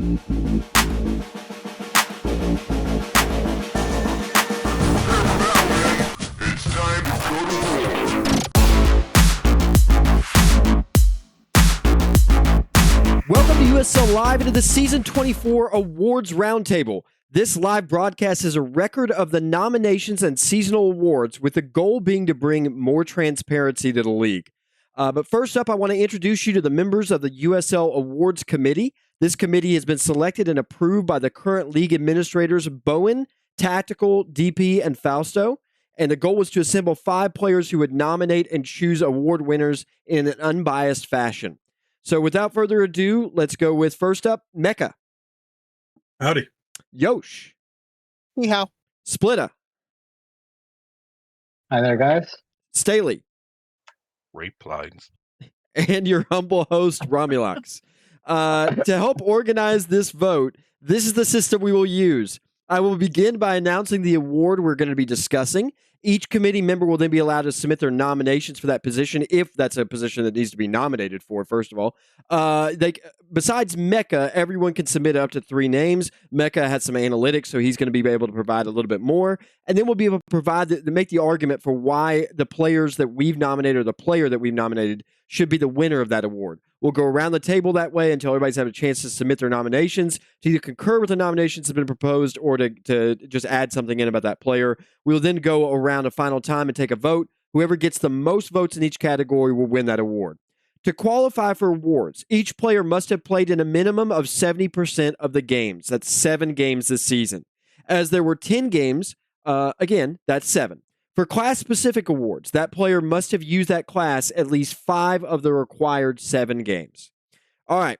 Welcome to USL Live into the Season 24 Awards Roundtable. This live broadcast is a record of the nominations and seasonal awards, with the goal being to bring more transparency to the league. But first up, I want to introduce you to the members of the USL Awards Committee. This committee has been selected and approved by the current league administrators Bowen, Tactical, DP, and Fausto. And the goal was to assemble 5 players who would nominate and choose award winners in an unbiased fashion. So without further ado, let's go with first up, Mecca. Howdy. Yosh. Ni hao. Splitta. Hi there, guys. Staley. Rape lines. And your humble host, Romulocks. To help organize this vote, this is the system we will use. I will begin by announcing the award we're going to be discussing. Each committee member will then be allowed to submit their nominations for that position, if that's a position that needs to be nominated for, first of all. Besides Mecca, everyone can submit up to 3 names. Mecca has some analytics, so he's going to be able to provide a little bit more. And then we'll be able to provide to make the argument for why the players that we've nominated, or the player that we've nominated, should be the winner of that award. We'll go around the table that way until everybody's had a chance to submit their nominations, to either concur with the nominations that have been proposed or to just add something in about that player. We'll then go around a final time and take a vote. Whoever gets the most votes in each category will win that award. To qualify for awards, each player must have played in a minimum of 70% of the games. That's 7 games this season. As there were 10 games, again, that's 7. For class-specific awards, that player must have used that class at least 5 of the required 7 games. All right.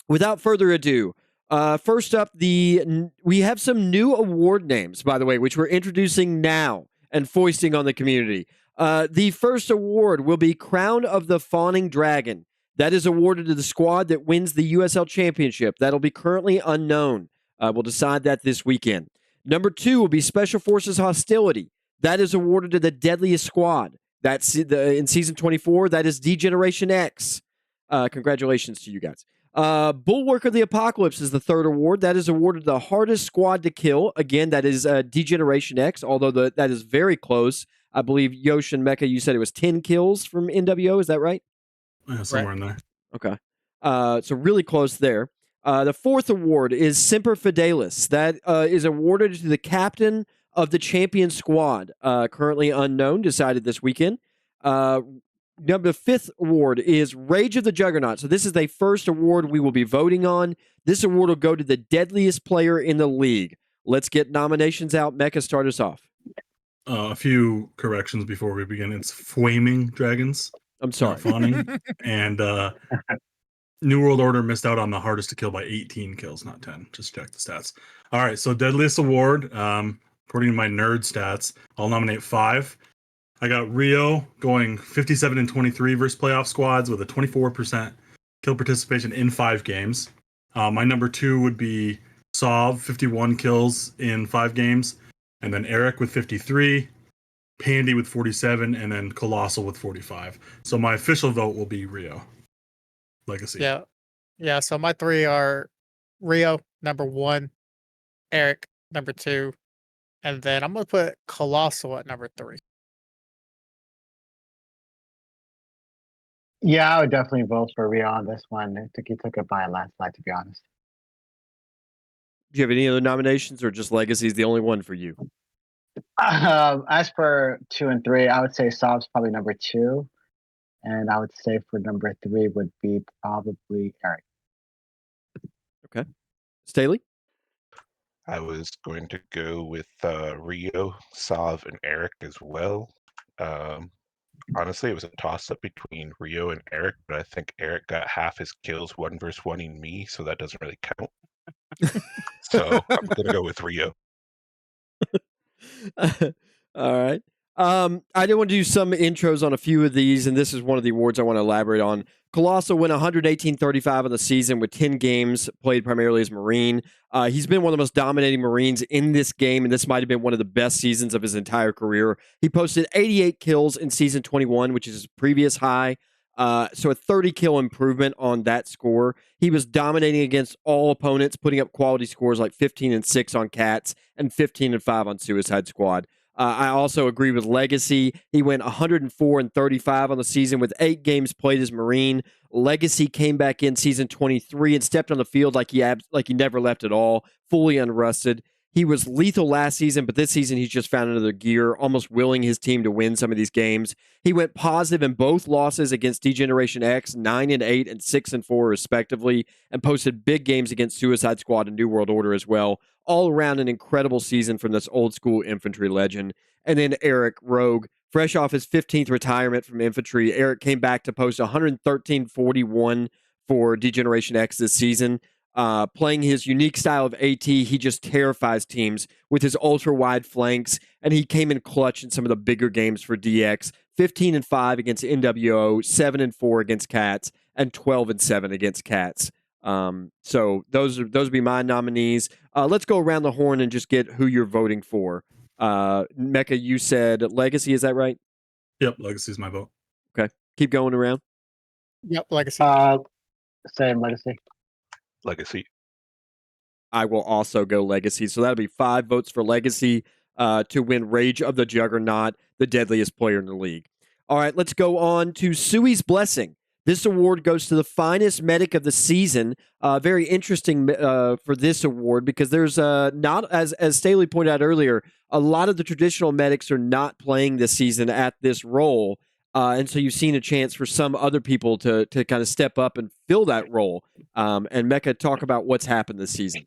Without further ado, first up, we have some new award names, by the way, which we're introducing now and foisting on the community. The first award will be Crown of the Fawning Dragon. That is awarded to the squad that wins the USL Championship. That'll be currently unknown. We'll decide that this weekend. Number 2 will be Special Forces Hostility. That is awarded to the deadliest squad. That's in Season 24. That is D-Generation X. Congratulations to you guys. Bulwark of the Apocalypse is the 3rd award. That is awarded to the hardest squad to kill. Again, that is D-Generation X, although that is very close. I believe Yosh and Mecca, you said it was 10 kills from NWO. Is that right? Yeah, somewhere in there. Okay. So really close there. The 4th award is Semper Fidelis. That is awarded to the captain of the champion squad, currently unknown, decided this weekend. The 5th award is Rage of the Juggernaut. So this is the first award we will be voting on. This award will go to the deadliest player in the league. Let's get nominations out. Mecca, start us off. A few corrections before we begin. It's Flaming Dragons. I'm sorry. Not Fawning. And New World Order missed out on the hardest to kill by 18 kills, not 10. Just check the stats. All right, so deadliest award. According to my nerd stats, I'll nominate 5. I got Rio going 57 and 23 versus playoff squads with a 24% kill participation in 5 games. My number 2 would be Sov, 51 kills in 5 games. And then Eric with 53, Pandy with 47, and then Colossal with 45. So my official vote will be Rio. Legacy. Yeah. So my 3 are Rio, number 1, Eric, number 2, and then I'm going to put Colossal at number 3. Yeah, I would definitely vote for Rio on this one. I think he took it by a landslide, to be honest. Do you have any other nominations, or just Legacy is the only one for you? As for 2 and 3, I would say Sob's probably number 2. And I would say for number 3 would be probably Eric. Okay. Staley? I was going to go with Rio, Sav, and Eric as well. Honestly, it was a toss-up between Rio and Eric, but I think Eric got half his kills 1 versus 1 in me, so that doesn't really count. So I'm going to go with Rio. All right. I did want to do some intros on a few of these, and this is one of the awards I want to elaborate on. Colossal went 118-35 on the season with 10 games, played primarily as Marine. He's been one of the most dominating Marines in this game, and this might have been one of the best seasons of his entire career. He posted 88 kills in Season 21, which is his previous high. So a 30 kill improvement on that score. He was dominating against all opponents, putting up quality scores like 15-6 on Cats and 15-5 on Suicide Squad. I also agree with Legacy. He went 104-35 on the season with 8 games played as Marine. Legacy came back in season 23 and stepped on the field like he never left at all, fully unrusted. He was lethal last season, but this season he's just found another gear, almost willing his team to win some of these games. He went positive in both losses against Degeneration X, 9-8 and 6-4 respectively, and posted big games against Suicide Squad and New World Order as well. All around an incredible season from this old school Infantry legend. And then Eric Rogue, fresh off his 15th retirement from Infantry, Eric came back to post 113-41 for Degeneration X this season. Playing his unique style of AT, he just terrifies teams with his ultra-wide flanks, and he came in clutch in some of the bigger games for DX. 15-5 against NWO, 7-4 against Cats, and 12-7 against Cats. So those would be my nominees. Let's go around the horn and just get who you're voting for. Mecca, you said Legacy, is that right? Yep, Legacy is my vote. Okay, keep going around. Yep, Legacy. Same Legacy. Legacy. I will also go Legacy. So that'll be 5 votes for Legacy to win Rage of the Juggernaut, the deadliest player in the league. All right, let's go on to Sui's Blessing. This award goes to the finest medic of the season. Very interesting for this award because there's not, as Staley pointed out earlier, a lot of the traditional medics are not playing this season at this role. And so you've seen a chance for some other people to kind of step up and fill that role. And Mecca, talk about what's happened this season.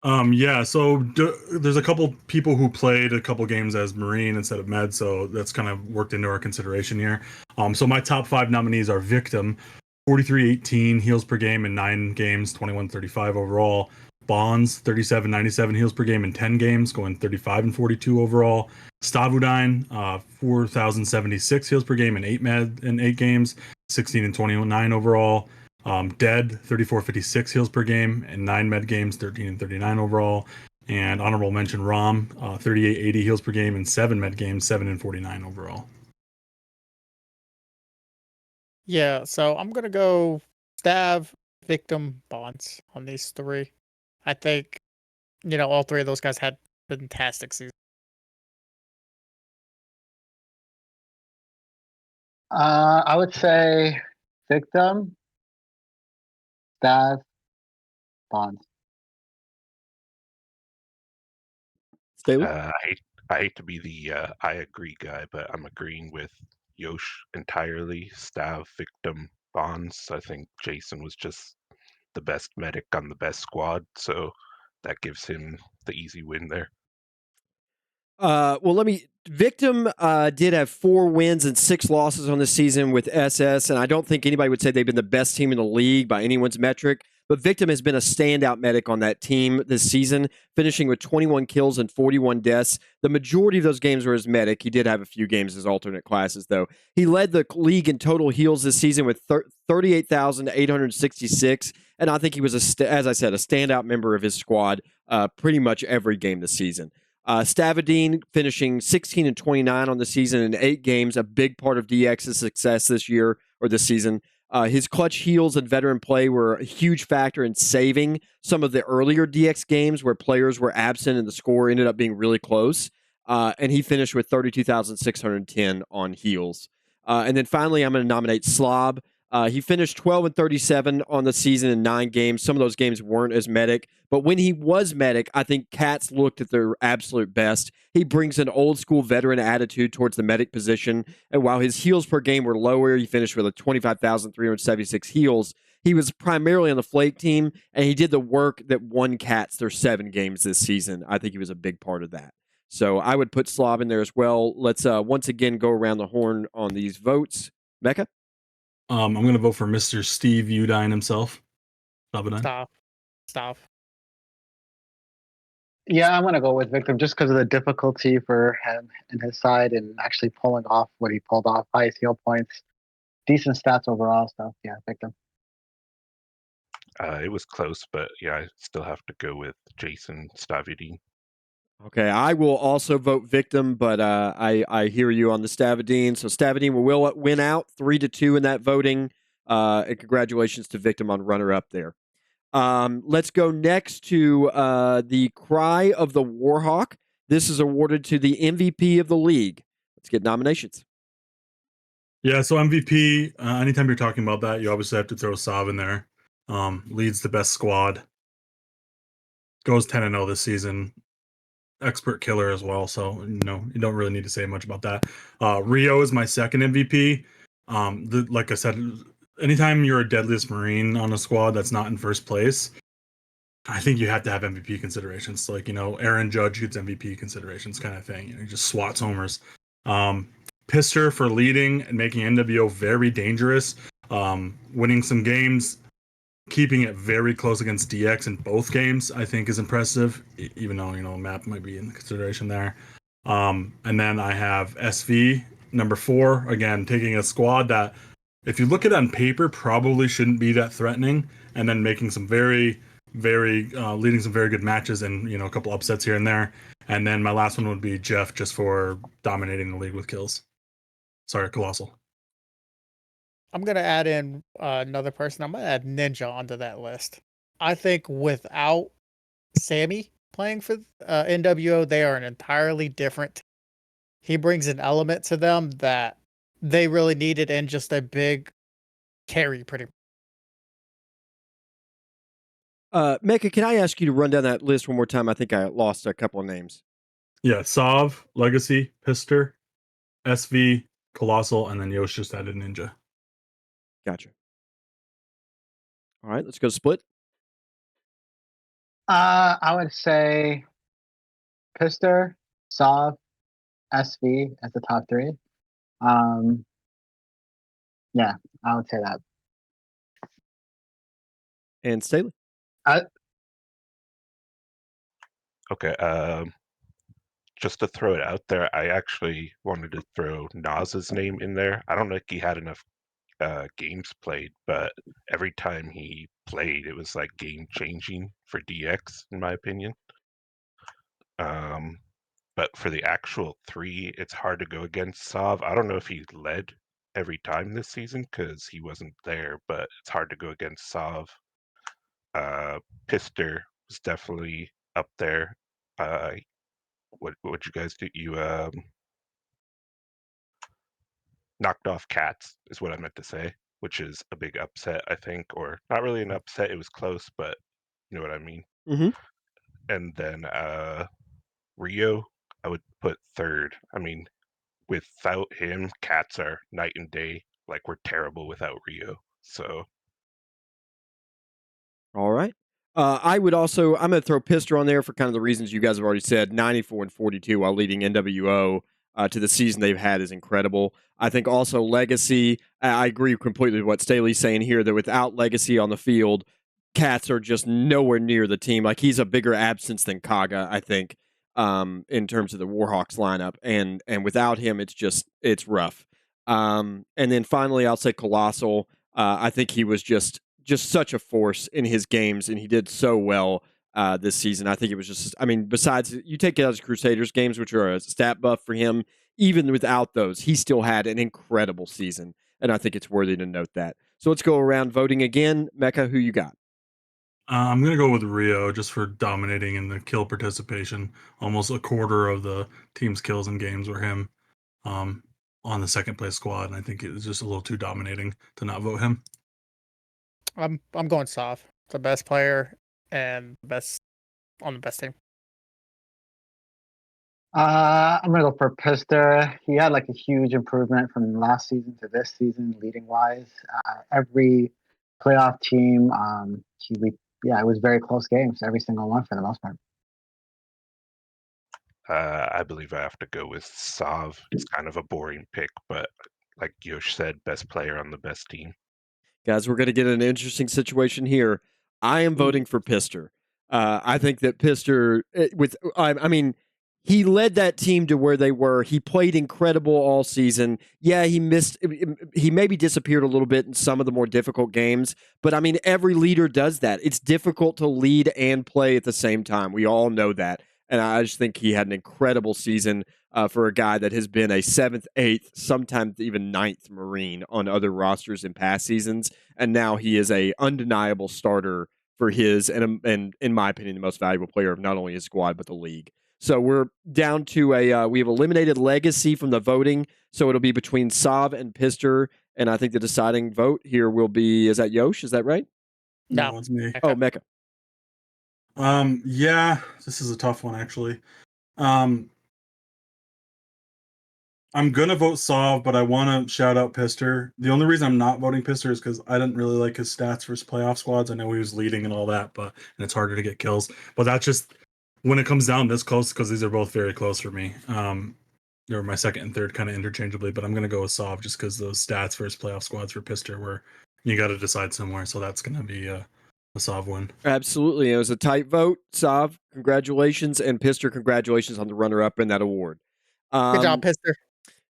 Yeah, so there's a couple people who played a couple games as Marine instead of Med, so that's kind of worked into our consideration here. So my top 5 nominees are Victim, 43-18 heals per game in 9 games, 21-35 overall. Bonds, 37-97 heals per game in 10 games, going 35-42 overall. Stavudine, 4,076 heals per game in 8 games, 16-29 overall. Dead, 34-56 heals per game in 9 med games, 13-39 overall. And honorable mention Rom, 38-80 heals per game in 7 med games, 7-49 overall. Yeah, so I'm gonna go Stav, Victim, Bonds on these 3. I think, all 3 of those guys had fantastic seasons. I would say Victim, Stav, Bonds. Staley? I hate to be the I agree guy, but I'm agreeing with Yosh entirely. Stav, Victim, Bonds. I think Jason was just the best medic on the best squad, so that gives him the easy win there. Victim did have 4 wins and 6 losses on the season with SS, and I don't think anybody would say they've been the best team in the league by anyone's metric, but Victim has been a standout medic on that team this season, finishing with 21 kills and 41 deaths. The majority of those games were as medic. He did have a few games as alternate classes, though. He led the league in total heals this season with 38,866, and I think he was, as I said, a standout member of his squad pretty much every game this season. Stavudine finishing 16-29 on the season in 8 games, a big part of DX's success this year or this season. His clutch heals and veteran play were a huge factor in saving some of the earlier DX games where players were absent and the score ended up being really close. And he finished with 32,610 on heals. And then finally, I'm going to nominate Slob. He finished 12-37 on the season in 9 games. Some of those games weren't as medic, but when he was medic, I think Cats looked at their absolute best. He brings an old school veteran attitude towards the medic position, and while his heals per game were lower, he finished with a 25,376 heals. He was primarily on the flake team, and he did the work that won Cats their 7 games this season. I think he was a big part of that. So I would put Slav in there as well. Let's once again go around the horn on these votes. Mecca? I'm going to vote for Mr. Steve Udine himself. Stop. Yeah, I'm gonna go with Victim just because of the difficulty for him and his side and actually pulling off what he pulled off. Highest heal points, decent stats overall. So yeah, Victim. It was close, but yeah, I still have to go with Jason Stavudine. Okay, I will also vote Victim, but I hear you on the Stavadine. So Stavadine will win out 3-2 in that voting. And congratulations to Victim on runner-up there. Let's go next to the Cry of the Warhawk. This is awarded to the MVP of the league. Let's get nominations. Yeah, so MVP, anytime you're talking about that, you obviously have to throw Sav in there. Leads the best squad. Goes 10-0 this season. Expert killer as well, so you don't really need to say much about that. Rio is my second MVP. Like I said, anytime you're a Deadliest Marine on a squad that's not in first place, I think you have to have MVP considerations. Like, Aaron Judge gets MVP considerations kind of thing. He just swats homers. Pister for leading and making NWO very dangerous, winning some games, keeping it very close against DX in both games, I think is impressive, even though, map might be in consideration there. And then I have SV, number 4, again, taking a squad that, if you look at it on paper, probably shouldn't be that threatening, and then making some very, very, leading some very good matches and, a couple upsets here and there. And then my last one would be Jeff, just for dominating the league with kills. Sorry, Colossal. I'm going to add in another person. I'm going to add Ninja onto that list. I think without Sammy playing for NWO, they are an entirely different team. He brings an element to them that they really needed, and just a big carry, pretty much. Mecca, can I ask you to run down that list one more time? I think I lost a couple of names. Yeah, Sav, Legacy, Pister, SV, Colossal, and then Yosh just added Ninja. Gotcha. All right, let's go split. I would say Pister, Sav, SV as the top 3. Yeah, I would say that. And Staley. Okay. Just to throw it out there, I actually wanted to throw Naz's name in there. I don't think he had enough games played, but every time he played, it was like game changing for DX, in my opinion. But for the actual 3, it's hard to go against Sav. I don't know if he led every time this season because he wasn't there, but it's hard to go against Sav. Pister was definitely up there. What you guys do? You knocked off Cats is what I meant to say, which is a big upset, I think, or not really an upset. It was close, but you know what I mean. Mm-hmm. And then Rio, I would put 3rd. I mean, without him, Cats are night and day. Like, we're terrible without Rio. So. All right. I would also, I'm going to throw Pister on there for kind of the reasons you guys have already said. 94-42 while leading NWO to the season they've had is incredible. I think also Legacy, I agree completely with what Staley's saying here, that without Legacy on the field, Cats are just nowhere near the team. Like, he's a bigger absence than Kaga, I think, in terms of the Warhawks lineup. And without him, it's rough. And then finally, I'll say Colossal. I think he was just such a force in his games, and he did so well this season. I think it was just, besides, you take out his Crusaders games, which are a stat buff for him, even without those, he still had an incredible season, and I think it's worthy to note that. So let's go around voting again. Mecca, who you got? I'm going to go with Rio just for dominating in the kill participation. Almost a quarter of the team's kills in games were him on the second place squad, and I think it was just a little too dominating to not vote him. I'm going Sav, the best player and best on the best team. I'm gonna go for Pister. He had like a huge improvement from last season to this season, leading wise. Every playoff team, it was very close games, every single one for the most part. I believe I have to go with Sav. It's kind of a boring pick, but like Yosh said, best player on the best team. Guys, we're going to get an interesting situation here. I am voting for Pister. I think that Pister, he led that team to where they were. He played incredible all season. Yeah, he maybe disappeared a little bit in some of the more difficult games, but every leader does that. It's difficult to lead and play at the same time. We all know that. And I just think he had an incredible season for a guy that has been a 7th, 8th, sometimes even 9th Marine on other rosters in past seasons. And now he is a undeniable starter for his, and in my opinion, the most valuable player of not only his squad, but the league. So we're down to we have eliminated legacy from the voting. So it'll be between Sav and Pister. And I think the deciding vote here will be, is that Yosh? Is that right? No, it's me. Oh, Mecca. Yeah, this is a tough one actually. I'm gonna vote Sav, but I want to shout out Pister. The only reason I'm not voting Pister is because I didn't really like his stats versus playoff squads. I know he was leading and all that, and it's harder to get kills. But that's just when it comes down this close, because these are both very close for me. They're my second and third kind of interchangeably, but I'm gonna go with Sav just because those stats versus playoff squads for Pister were you got to decide somewhere. So that's gonna be a Sav win. Absolutely. It was a tight vote. Sav, congratulations. And Pister, congratulations on the runner-up in that award. Good job, Pister.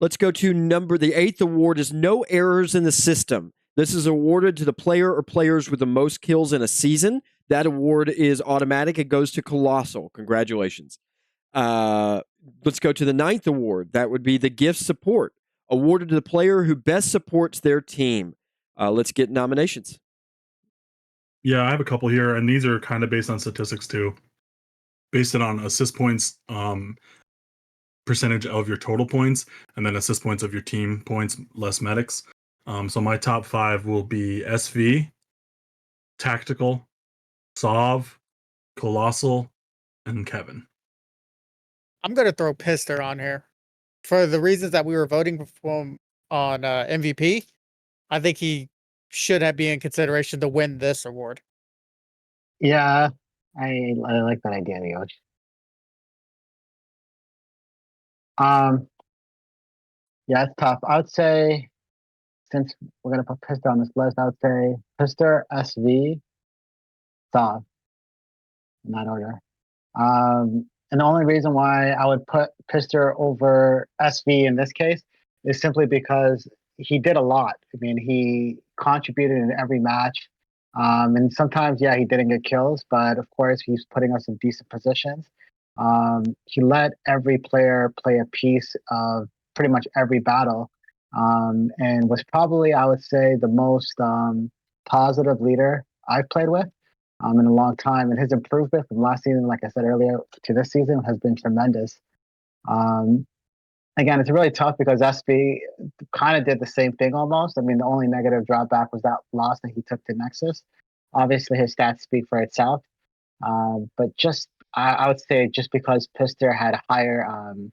Let's go to the 8th award is No Errors in the System. This is awarded to the player or players with the most kills in a season. That award is automatic. It goes to Colossal. Congratulations. Let's go to the 9th award. That would be the Gift Support, awarded to the player who best supports their team. Let's get nominations. Yeah, I have a couple here, and these are kind of based on statistics too. Based it on assist points, percentage of your total points, and then assist points of your team points, less medics. So my top 5 will be SV, Tactical, Sav, Colossal, and Kevin. I'm going to throw Pister on here. For the reasons that we were voting for on MVP, I think he should be in consideration to win this award. Yeah, I like that idea, Yosh. Yeah, it's tough. I would say, since we're gonna put Pister on this list, I would say Pister, SV, Sav, in that order. And the only reason why I would put Pister over SV in this case is simply because he did a lot. I mean, he contributed in every match. And sometimes, yeah, he didn't get kills, but of course, he's putting us in decent positions. He let every player play a piece of pretty much every battle, and was probably, I would say, the most positive leader I've played with in a long time. And his improvement from last season, like I said earlier, to this season has been tremendous. Again, it's really tough because SB kind of did the same thing almost. I mean, the only negative drawback was that loss that he took to Nexus. Obviously, his stats speak for itself. But just, I would say, just because Pister had higher,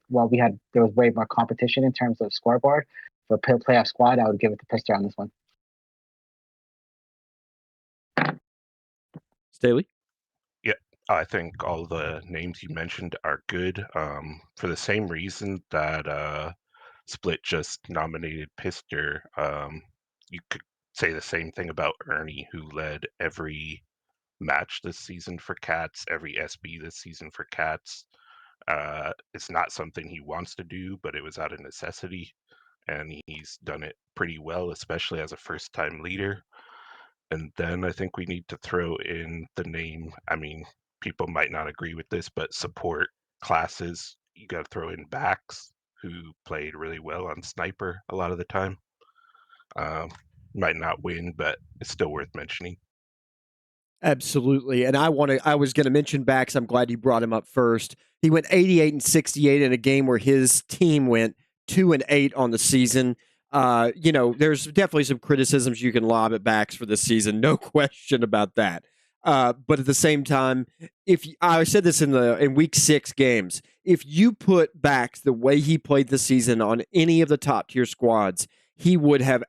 there was way more competition in terms of scoreboard for playoff squad, I would give it to Pister on this one. Staley? Yeah, I think all the names you mentioned are good. For the same reason that Split just nominated Pister, you could say the same thing about Ernie, who led every match this season for Cats, every SB this season for Cats. It's not something he wants to do, but it was out of necessity, and he's done it pretty well, especially as a first-time leader. And then I think we need to throw in the name. I mean, people might not agree with this, but support classes. You got to throw in Bax, who played really well on Sniper a lot of the time. Might not win, but it's still worth mentioning. Absolutely. And I was going to mention Bax. I'm glad you brought him up first. He went 88 and 68 in a game where his team went 2 and 8 on the season. There's definitely some criticisms you can lob at Bax for this season. No question about that. But at the same time, I said this in week 6 games, if you put Bax the way he played this season on any of the top tier squads, he would have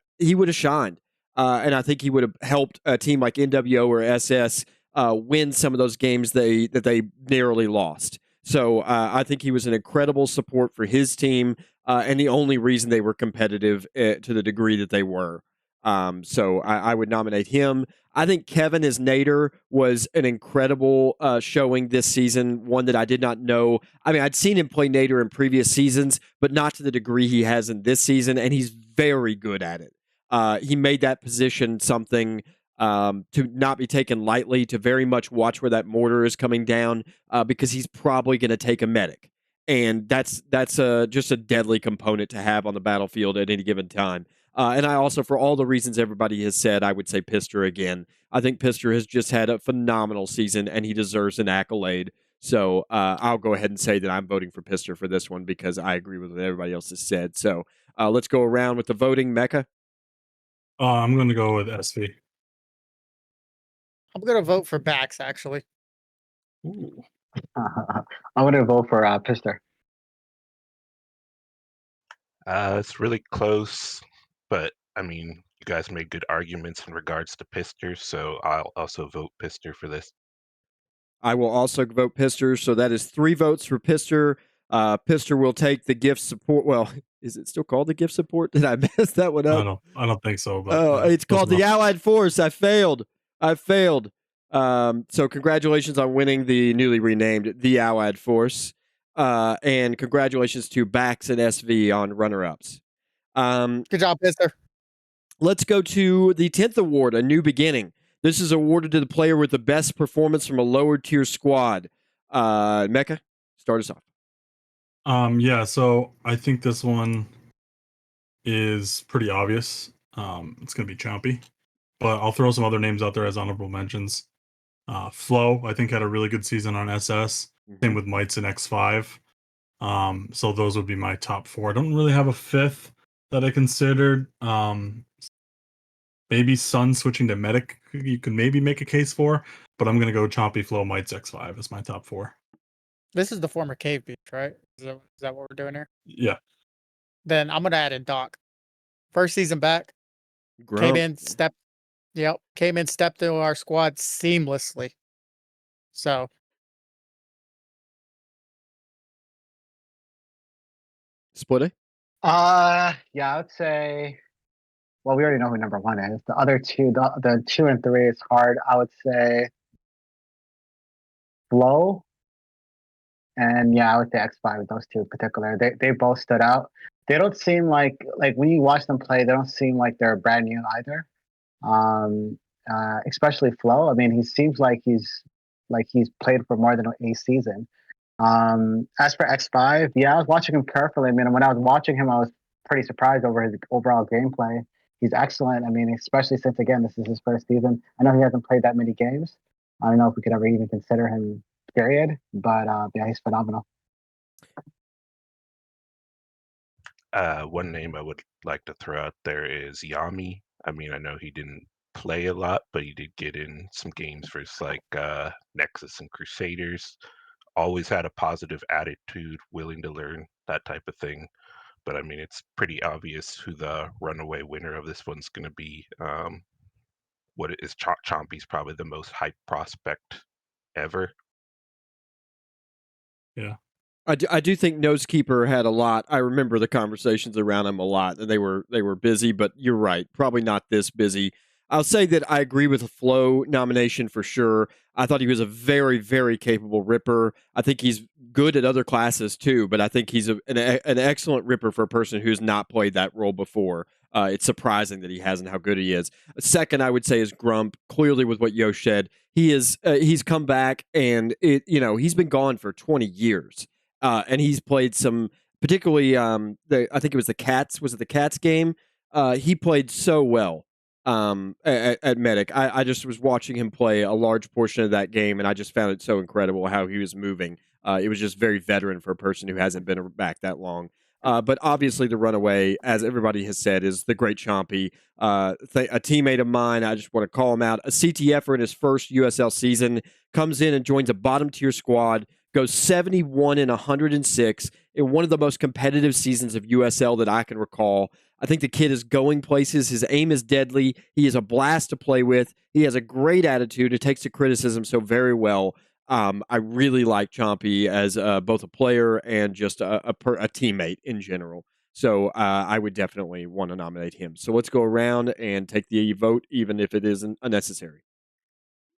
shined. And I think he would have helped a team like NWO or SS win some of those games that they narrowly lost. So I think he was an incredible support for his team, and the only reason they were competitive to the degree that they were. So I would nominate him. I think Kevin as Nader was an incredible showing this season, one that I did not know. I mean, I'd seen him play Nader in previous seasons, but not to the degree he has in this season, and he's very good at it. He made that position something to not be taken lightly, to very much watch where that mortar is coming down, because he's probably going to take a medic. And that's just a deadly component to have on the battlefield at any given time. And I also, for all the reasons everybody has said, I would say Pister again. I think Pister has just had a phenomenal season, and he deserves an accolade. So I'll go ahead and say that I'm voting for Pister for this one because I agree with what everybody else has said. So let's go around with the voting. Mecca? I'm going to go with SV. I'm gonna vote for Bax actually. Ooh. I'm gonna vote for Pister. It's really close, but I mean, you guys made good arguments in regards to Pister, so I'll also vote Pister for this. I will also vote Pister. So that is 3 votes for Pister. Pister will take the gift support. Well, is it still called the gift support? Did I mess that one up? I don't think so. But Oh, it's called the enough. Allied Force. I failed. So congratulations on winning the newly renamed the Allied Force. And congratulations to Bax and SV on runner-ups. Good job, Pister. Let's go to the 10th award, A New Beginning. This is awarded to the player with the best performance from a lower tier squad. Mecca, start us off. Yeah, so I think this one is pretty obvious. It's going to be Chompy, but I'll throw some other names out there as honorable mentions. Flo, I think, had a really good season on SS. Same with Mites and X5. So those would be my top 4. I don't really have a 5th that I considered. Maybe Sun switching to Medic, you could maybe make a case for, but I'm going to go Chompy, Flo, Mites, X5 as my top 4. This is the former Cave Beach, right? Is that what we're doing here? Yeah. Then I'm gonna add in Doc. First season back, came in, stepped into our squad seamlessly. So Splitter? Yeah, I would say. Well, we already know who number 1 is. The other two, the 2 and 3 is hard. I would say Flo, and yeah, I would say X5. Those two in particular, they both stood out. They don't seem like when you watch them play, they don't seem like they're brand new either. Especially Flo. I mean, he seems like he's played for more than a season. As for X5, yeah, I was watching him carefully. I mean, when I was watching him, I was pretty surprised over his overall gameplay. He's excellent. I mean, especially since, again, this is his first season. I know he hasn't played that many games. I don't know if we could ever even consider him, period. But yeah, he's phenomenal. One name I would like to throw out there is Yami. I mean, I know he didn't play a lot, but he did get in some games for Nexus and Crusaders. Always had a positive attitude, willing to learn, that type of thing. But I mean, it's pretty obvious who the runaway winner of this one's going to be. What is Chompy's probably the most hyped prospect ever. Yeah. I do think Nosekeeper had a lot. I remember the conversations around him a lot. They were busy, but you're right. Probably not this busy. I'll say that I agree with the Flo nomination for sure. I thought he was a very, very capable ripper. I think he's good at other classes too, but I think he's an excellent ripper for a person who's not played that role before. It's surprising that he hasn't how good he is. Second, I would say is Grump. Clearly, with what Yo said, he's come back and he's been gone for 20 years. And he's played some, particularly, I think it was the Cats. Was it the Cats game? He played so well at Medic. I just was watching him play a large portion of that game, and I just found it so incredible how he was moving. It was just very veteran for a person who hasn't been back that long. But obviously, the runaway, as everybody has said, is the great Chompy. A teammate of mine, I just want to call him out. A CTFer in his first USL season comes in and joins a bottom tier squad. Goes 71 and 106 in one of the most competitive seasons of USL that I can recall. I think the kid is going places. His aim is deadly. He is a blast to play with. He has a great attitude. It takes the criticism so very well. I really like Chompy as both a player and just a teammate in general. So I would definitely want to nominate him. So let's go around and take the vote, even if it isn't unnecessary.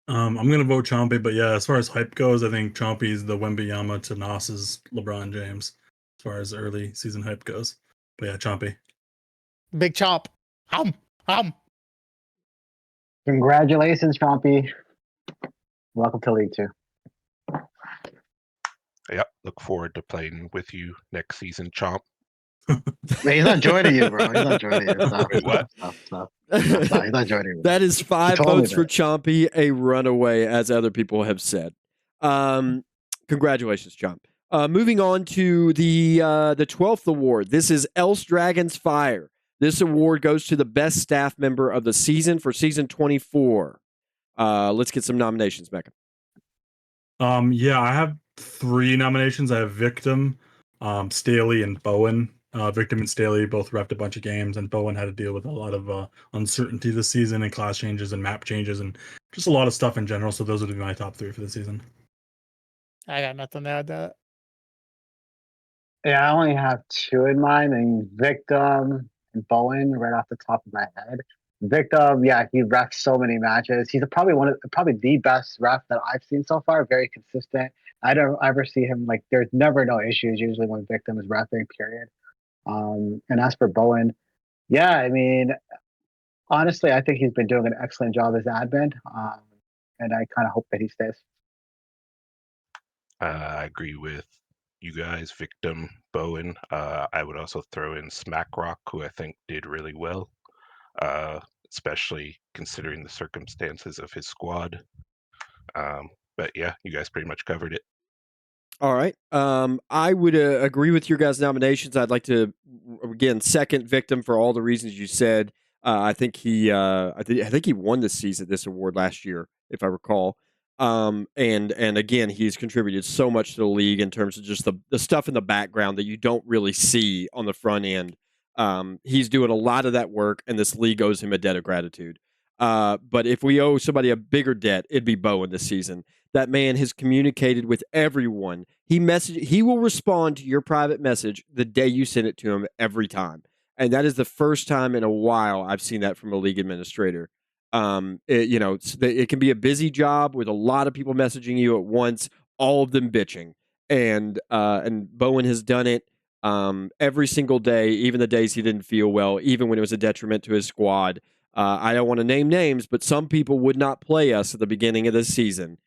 I'm going to vote Chompy, but yeah, as far as hype goes, I think Chompy is the Wembanyama to Nas's LeBron James as far as early season hype goes. But yeah, Chompy. Big Chomp. Hum. Congratulations, Chompy. Welcome to League 2. Yep, look forward to playing with you next season, Chomp. Wait, he's not joining you, bro. He's not joining you. Stop, Wait, what? Stop. He's not joining you. That is 5 told me votes for that. Chompy, a runaway, as other people have said. Congratulations, Chomp. Moving on to the 12th award. This is Else Dragon's Fire. This award goes to the best staff member of the season for season 24. Let's get some nominations, Becca. Yeah, I have 3 nominations. I have Victim, Staley, and Bowen. Victim and Staley both repped a bunch of games, and Bowen had to deal with a lot of uncertainty this season and class changes and map changes and just a lot of stuff in general. So those would be my top 3 for the season. I got nothing to add to that. Yeah, I only have 2 in mind, and Victim and Bowen right off the top of my head. Victim, yeah, he refs so many matches. He's probably the best ref that I've seen so far. Very consistent. I don't ever see him like there's never no issues usually when Victim is refing. Period. And as for Bowen, yeah, I mean, honestly, I think he's been doing an excellent job as admin, and I kind of hope that he stays. I agree with you guys, Victim, Bowen. I would also throw in Smackrock, who I think did really well, especially considering the circumstances of his squad. But yeah, you guys pretty much covered it. All right. I would agree with your guys' nominations. I'd like to again second Victim for all the reasons you said. I think he I think he won this award last year, if I recall. And again, he's contributed so much to the league in terms of just the stuff in the background that you don't really see on the front end. He's doing a lot of that work, and this league owes him a debt of gratitude. But if we owe somebody a bigger debt, it'd be Bowen this season. That man has communicated with everyone. He will respond to your private message the day you send it to him every time. And that is the first time in a while I've seen that from a league administrator. It can be a busy job with a lot of people messaging you at once, all of them bitching. And Bowen has done it every single day, even the days he didn't feel well, even when it was a detriment to his squad. I don't want to name names, but some people would not play us at the beginning of this season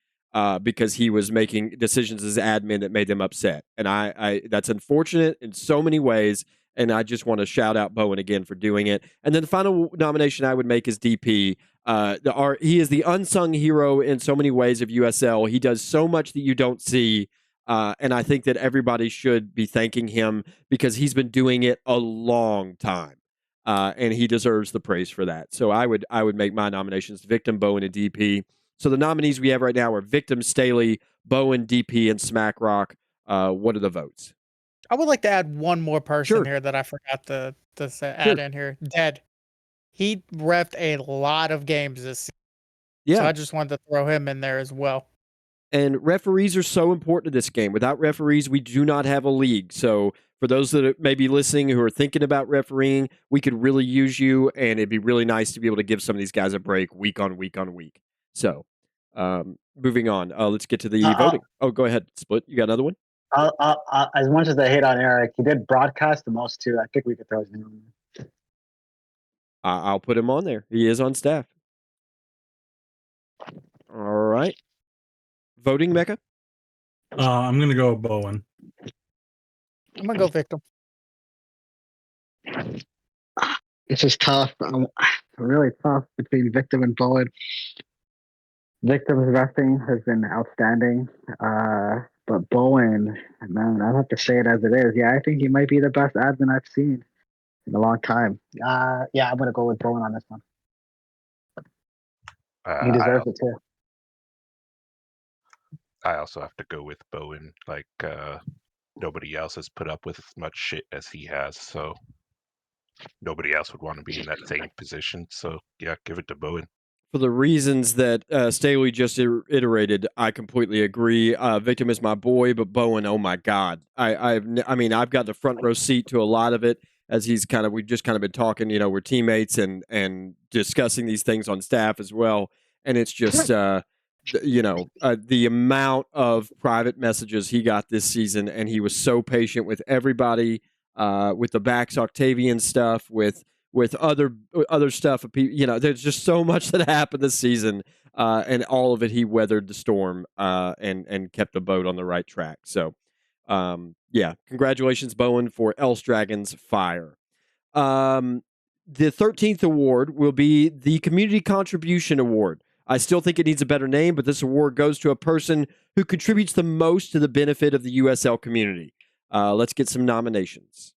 because he was making decisions as admin that made them upset. And I that's unfortunate in so many ways. And I just want to shout out Bowen again for doing it. And then the final nomination I would make is DP. He is the unsung hero in so many ways of USL. He does so much that you don't see. And I think that everybody should be thanking him because he's been doing it a long time. And he deserves the praise for that. So I would make my nominations Victim, Bowen, and DP. So the nominees we have right now are Victim, Staley, Bowen, DP, and Smackrock. What are the votes? I would like to add one more person Sure. here that I forgot to add in here. Dead. He reffed a lot of games this season. Yeah. So I just wanted to throw him in there as well. And referees are so important to this game. Without referees, we do not have a league. So for those that may be listening who are thinking about refereeing, we could really use you, and it'd be really nice to be able to give some of these guys a break week on week on week. So moving on, let's get to the voting. Oh, go ahead, Split. You got another one? As much as I hate on Eric, he did broadcast the most too. I think we could throw his name on there. I'll put him on there. He is on staff. All right. Voting, Mecca? I'm going to go with Bowen. I'm going to go Victim. This is tough. Really tough between Victim and Bowen. Victim's wrestling has been outstanding. But Bowen, man, I have to say it as it is. Yeah, I think he might be the best admin I've seen in a long time. Yeah, I'm going to go with Bowen on this one. He deserves it too. I also have to go with Bowen. Like, nobody else has put up with as much shit as he has, so nobody else would want to be in that same position. So, yeah, give it to Bowen. For the reasons that Staley just iterated, I completely agree. Victim is my boy, but Bowen, oh my God. I've got the front row seat to a lot of it as we've just kind of been talking, we're teammates and discussing these things on staff as well. And it's just, the amount of private messages he got this season, and he was so patient with everybody, with the Bax Octavian stuff, with with other stuff. There's just so much that happened this season, and all of it he weathered the storm and kept the boat on the right track. So, yeah, congratulations, Bowen, for Else Dragons Fire. The 13th award will be the Community Contribution Award. I still think it needs a better name, but this award goes to a person who contributes the most to the benefit of the USL community. Let's get some nominations.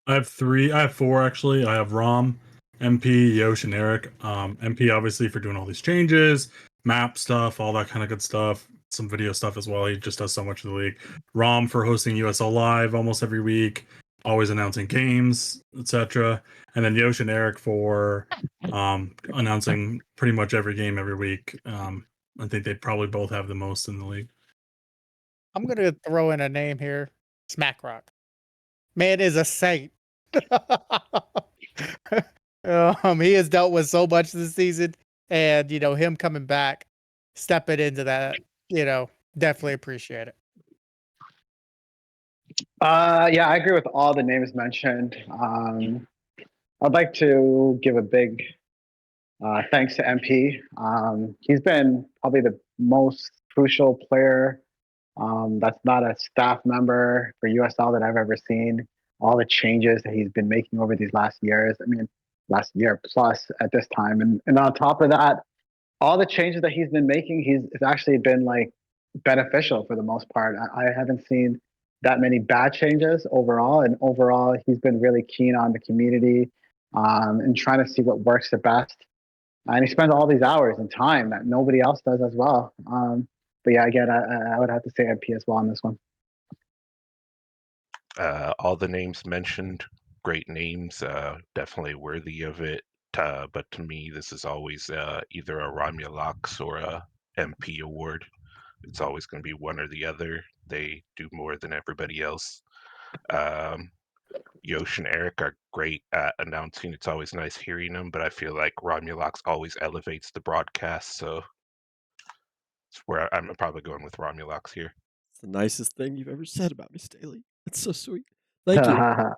I have four, actually. I have Rom, MP, Yosh, and Eric. MP, obviously, for doing all these changes, map stuff, all that kind of good stuff. Some video stuff as well. He just does so much for the league. Rom for hosting USL Live almost every week, always announcing games, etc. And then Yosh and Eric for announcing pretty much every game every week. I think they probably both have the most in the league. I'm gonna throw in a name here. Smackrock. Man is a saint. He has dealt with so much this season, and him coming back, stepping into that, definitely appreciate it. Yeah, I agree with all the names mentioned. I'd like to give a big thanks to MP. He's been probably the most crucial player that's not a staff member for USL that I've ever seen. All the changes that he's been making over these last years. I mean, last year plus at this time. And on top of that, all the changes that he's been making, it's actually been like beneficial for the most part. I haven't seen that many bad changes overall. And overall, he's been really keen on the community and trying to see what works the best. And he spends all these hours and time that nobody else does as well. But yeah, again, I would have to say MP as well on this one. All the names mentioned, great names, definitely worthy of it. But to me, this is always either a Romulocks or a MP award. It's always going to be one or the other. They do more than everybody else. Yosh and Eric are great at announcing. It's always nice hearing them, but I feel like Romulocks always elevates the broadcast. So it's where I'm probably going with Romulocks here. It's the nicest thing you've ever said about me, Staley. It's so sweet. Thank you.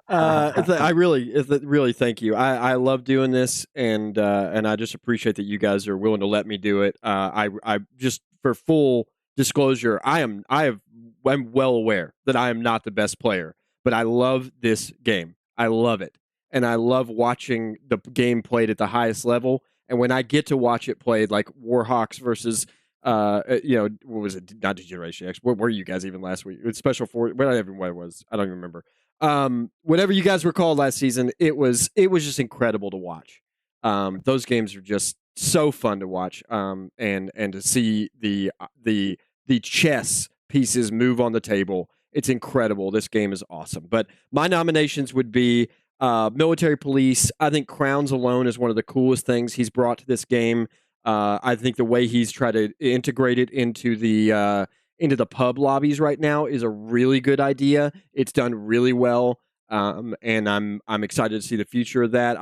I really thank you. I love doing this, and I just appreciate that you guys are willing to let me do it. I just, for full disclosure, I'm well aware that I am not the best player, but I love this game. I love it, and I love watching the game played at the highest level. And when I get to watch it played, like Warhawks versus what was it? Not Degeneration X. Where were you guys even last week? It was Special Force. What it was. I don't even remember. Whatever you guys were called last season, it was just incredible to watch. Those games are just so fun to watch. And to see the chess pieces move on the table, it's incredible. This game is awesome. But my nominations would be Military Police. I think Crowns alone is one of the coolest things he's brought to this game. I think the way he's tried to integrate it into the pub lobbies right now is a really good idea. It's done really well, and I'm excited to see the future of that.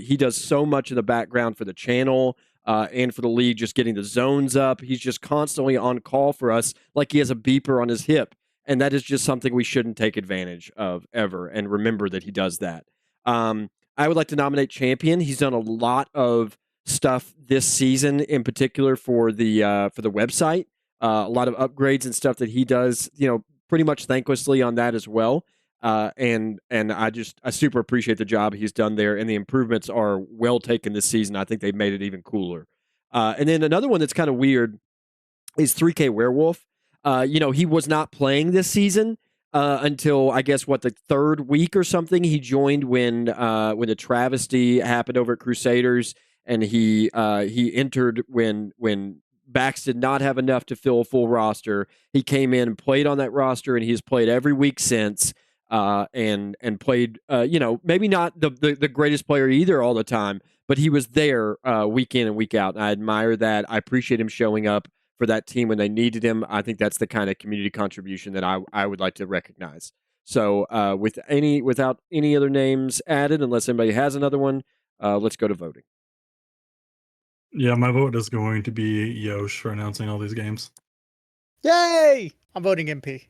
He does so much in the background for the channel and for the league, just getting the zones up. He's just constantly on call for us, like he has a beeper on his hip, and that is just something we shouldn't take advantage of ever. And remember that he does that. I would like to nominate Champion. He's done a lot of stuff this season, in particular for the website. A lot of upgrades and stuff that he does, pretty much thanklessly on that as well. And I super appreciate the job he's done there, and the improvements are well taken this season. I think they've made it even cooler. And then another one that's kind of weird is 3K Werewolf. He was not playing this season until I guess the third week or something. He joined when the travesty happened over at Crusaders. And he entered when backs did not have enough to fill a full roster. He came in and played on that roster, and he's played every week since. And played, maybe not the greatest player either all the time, but he was there week in and week out. And I admire that. I appreciate him showing up for that team when they needed him. I think that's the kind of community contribution that I would like to recognize. So without any other names added, unless anybody has another one, let's go to voting. Yeah, my vote is going to be Yosh for announcing all these games. Yay! I'm voting MP.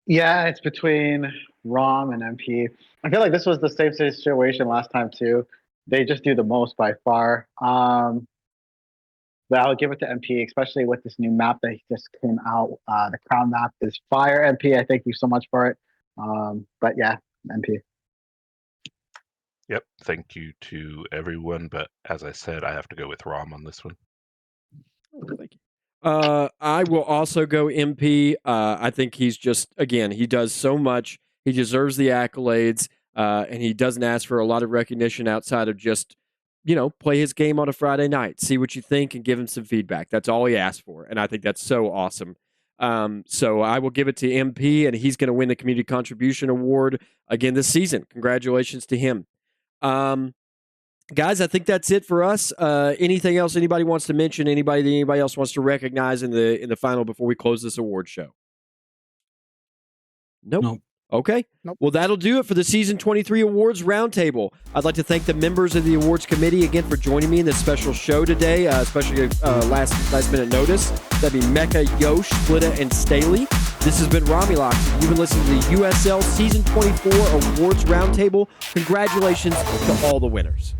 Yeah, it's between Rom and MP. I feel like this was the same situation last time too. They just do the most by far. But I'll give it to MP, especially with this new map that just came out. The crown map is fire. MP, I thank you so much for it. But yeah, MP. Yep. Thank you to everyone. But as I said, I have to go with Rom on this one. Thank you. I will also go MP. I think he's just, again, he does so much. He deserves the accolades, and he doesn't ask for a lot of recognition outside of just, play his game on a Friday night, see what you think, and give him some feedback. That's all he asked for, and I think that's so awesome. So I will give it to MP, and he's going to win the Community Contribution Award again this season. Congratulations to him. Guys, I think that's it for us. Anything else anybody wants to mention? Anybody else wants to recognize in the final before we close this award show? Nope. Okay. Nope. Well, that'll do it for the Season 23 Awards Roundtable. I'd like to thank the members of the awards committee again for joining me in this special show today, especially last minute notice. That'd be Mecca, Yosh, Splitta, and Staley. This has been Romulocks. You've been listening to the USL Season 24 Awards Roundtable. Congratulations to all the winners.